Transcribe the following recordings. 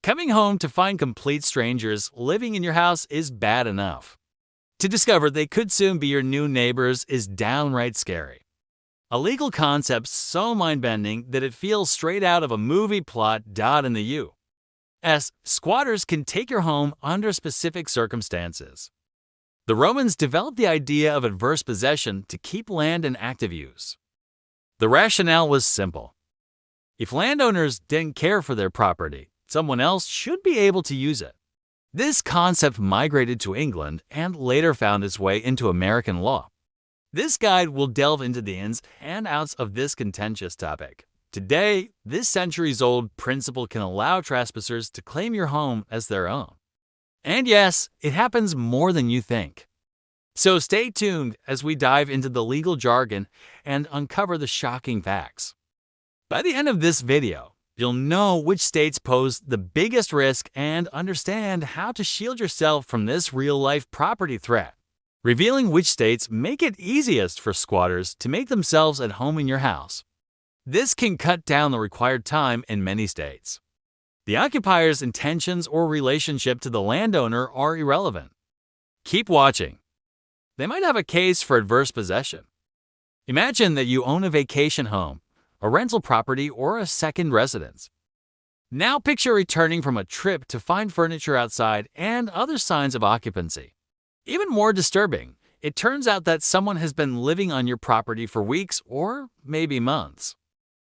Coming home to find complete strangers living in your house is bad enough. To discover they could soon be your new neighbors is downright scary. A legal concept so mind-bending that it feels straight out of a movie plot in the U. Squatters can take your home under specific circumstances. The Romans developed the idea of adverse possession to keep land in active use. The rationale was simple. If landowners didn't care for their property, someone else should be able to use it. This concept migrated to England and later found its way into American law. This guide will delve into the ins and outs of this contentious topic. Today, this centuries-old principle can allow trespassers to claim your home as their own. And yes, it happens more than you think. So stay tuned as we dive into the legal jargon and uncover the shocking facts. By the end of this video, you'll know which states pose the biggest risk and understand how to shield yourself from this real-life property threat, revealing which states make it easiest for squatters to make themselves at home in your house. This can cut down the required time in many states. The occupier's intentions or relationship to the landowner are irrelevant. Keep watching. They might have a case for adverse possession. Imagine that you own a vacation home, a rental property, or a second residence. Now picture returning from a trip to find furniture outside and other signs of occupancy. Even more disturbing, it turns out that someone has been living on your property for weeks or maybe months.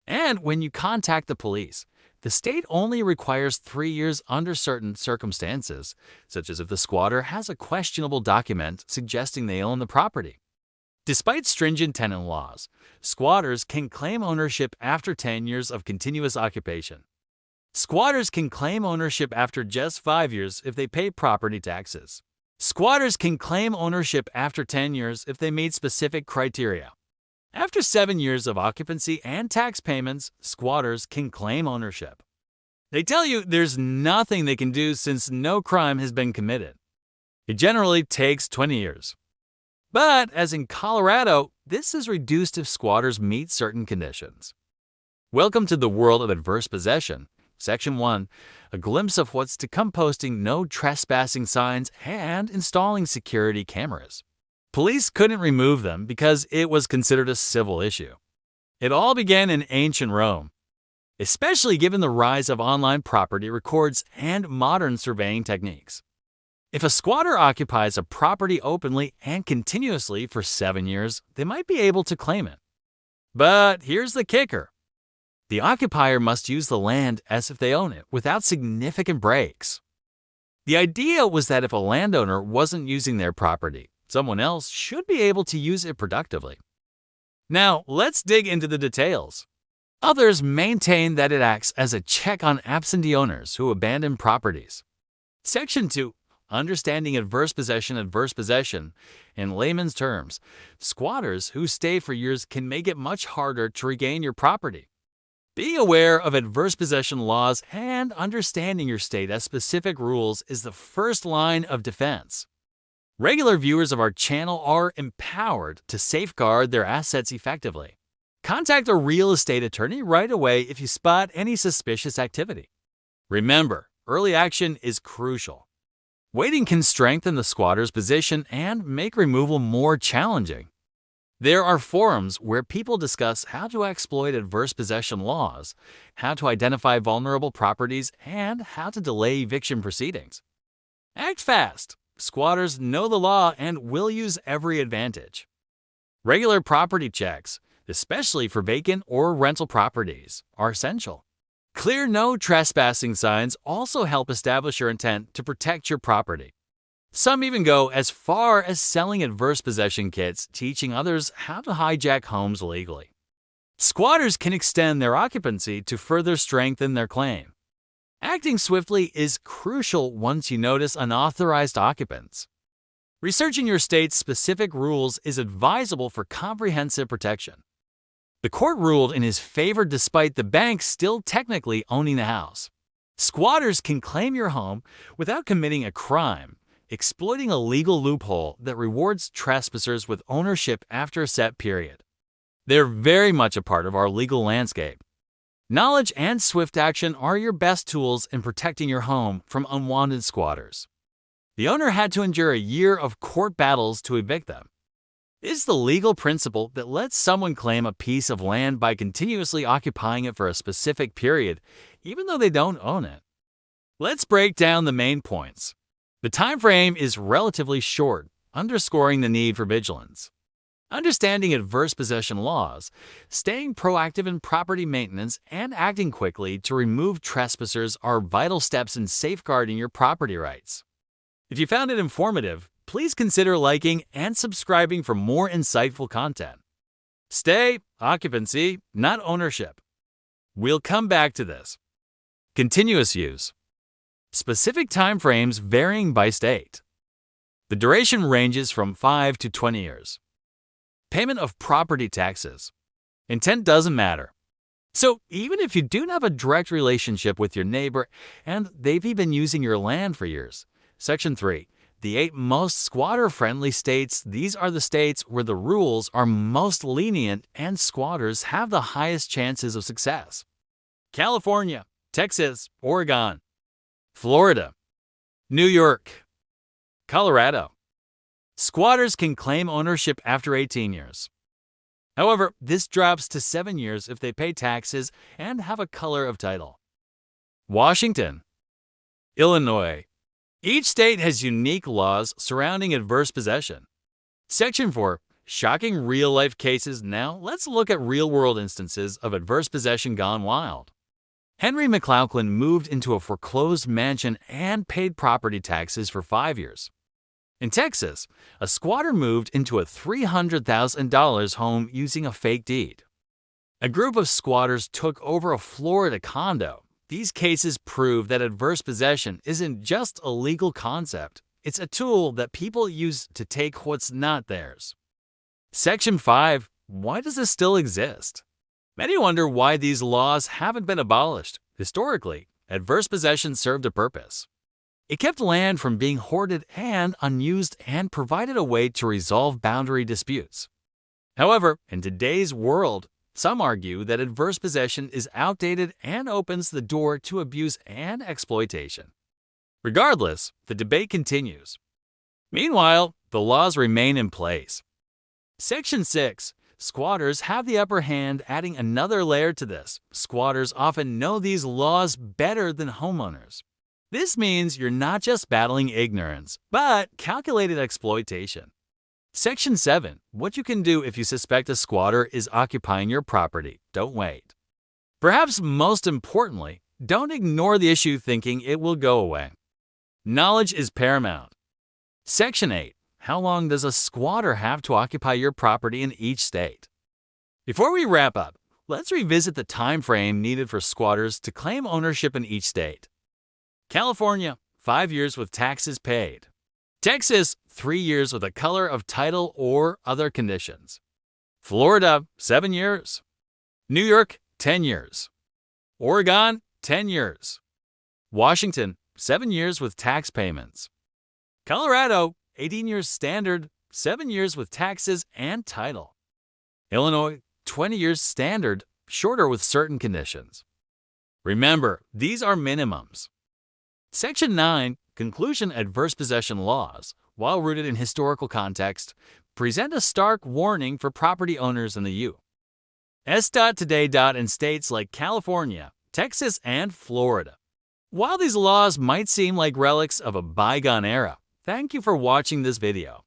And when you contact the police, the state only requires 3 years under certain circumstances, such as if the squatter has a questionable document suggesting they own the property. Despite stringent tenant laws, squatters can claim ownership after 10 years of continuous occupation. Squatters can claim ownership after just 5 years if they pay property taxes. Squatters can claim ownership after 10 years if they meet specific criteria. After 7 years of occupancy and tax payments, squatters can claim ownership. They tell you there's nothing they can do since no crime has been committed. It generally takes 20 years. But, as in Colorado, this is reduced if squatters meet certain conditions. Welcome to the world of adverse possession. Section 1, a glimpse of what's to come: posting no trespassing signs and installing security cameras. Police couldn't remove them because it was considered a civil issue. It all began in ancient Rome, especially given the rise of online property records and modern surveying techniques. If a squatter occupies a property openly and continuously for 7 years, they might be able to claim it. But here's the kicker. The occupier must use the land as if they own it without significant breaks. The idea was that if a landowner wasn't using their property, someone else should be able to use it productively. Now, let's dig into the details. Others maintain that it acts as a check on absentee owners who abandon properties. Section 2. Understanding adverse possession. Adverse possession. In layman's terms, squatters who stay for years can make it much harder to regain your property. Being aware of adverse possession laws and understanding your state has specific rules is the first line of defense. Regular viewers of our channel are empowered to safeguard their assets effectively. Contact a real estate attorney right away if you spot any suspicious activity. Remember, early action is crucial. Waiting can strengthen the squatter's position and make removal more challenging. There are forums where people discuss how to exploit adverse possession laws, how to identify vulnerable properties, and how to delay eviction proceedings. Act fast. Squatters know the law and will use every advantage. Regular property checks, especially for vacant or rental properties, are essential. Clear no trespassing signs also help establish your intent to protect your property. Some even go as far as selling adverse possession kits, teaching others how to hijack homes legally. Squatters can extend their occupancy to further strengthen their claim. Acting swiftly is crucial once you notice unauthorized occupants. Researching your state's specific rules is advisable for comprehensive protection. The court ruled in his favor despite the bank still technically owning the house. Squatters can claim your home without committing a crime, exploiting a legal loophole that rewards trespassers with ownership after a set period. They're very much a part of our legal landscape. Knowledge and swift action are your best tools in protecting your home from unwanted squatters. The owner had to endure a year of court battles to evict them. It's the legal principle that lets someone claim a piece of land by continuously occupying it for a specific period, even though they don't own it. Let's break down the main points. The time frame is relatively short, underscoring the need for vigilance. Understanding adverse possession laws, staying proactive in property maintenance, and acting quickly to remove trespassers are vital steps in safeguarding your property rights. If you found it informative, please consider liking and subscribing for more insightful content. Stay, occupancy, not ownership. We'll come back to this. Continuous use. Specific time frames varying by state. The duration ranges from 5 to 20 years. Payment of property taxes. Intent doesn't matter. So even if you do have a direct relationship with your neighbor and they've been using your land for years. Section 3. The 8 most squatter-friendly states. These are the states where the rules are most lenient and squatters have the highest chances of success. California, Texas, Oregon, Florida, New York, Colorado. Squatters can claim ownership after 18 years. However, this drops to 7 years if they pay taxes and have a color of title. Washington, Illinois. Each state has unique laws surrounding adverse possession. Section 4. Shocking real-life cases. Now, let's look at real-world instances of adverse possession gone wild. Henry McLaughlin moved into a foreclosed mansion and paid property taxes for 5 years. In Texas, a squatter moved into a $300,000 home using a fake deed. A group of squatters took over a Florida condo. These cases prove that adverse possession isn't just a legal concept, it's a tool that people use to take what's not theirs. Section 5. Why does this still exist? Many wonder why these laws haven't been abolished. Historically, adverse possession served a purpose. It kept land from being hoarded and unused and provided a way to resolve boundary disputes. However, in today's world, some argue that adverse possession is outdated and opens the door to abuse and exploitation. Regardless, the debate continues. Meanwhile, the laws remain in place. Section 6. Squatters have the upper hand. Adding another layer to this, squatters often know these laws better than homeowners. This means you're not just battling ignorance, but calculated exploitation. Section 7. What you can do if you suspect a squatter is occupying your property. Don't wait. Perhaps most importantly, don't ignore the issue thinking it will go away. Knowledge is paramount. Section 8. How long does a squatter have to occupy your property in each state? Before we wrap up, let's revisit the time frame needed for squatters to claim ownership in each state. California, 5 years with taxes paid. Texas, 3 years with a color of title or other conditions. Florida, 7 years. New York, 10 years. Oregon, 10 years. Washington, 7 years with tax payments. Colorado, 18 years standard, 7 years with taxes and title. Illinois, 20 years standard, shorter with certain conditions. Remember, these are minimums. Section 9. Conclusion. Adverse possession laws, while rooted in historical context, present a stark warning for property owners in the U.S. Today. In states like California, Texas, and Florida. While these laws might seem like relics of a bygone era, thank you for watching this video.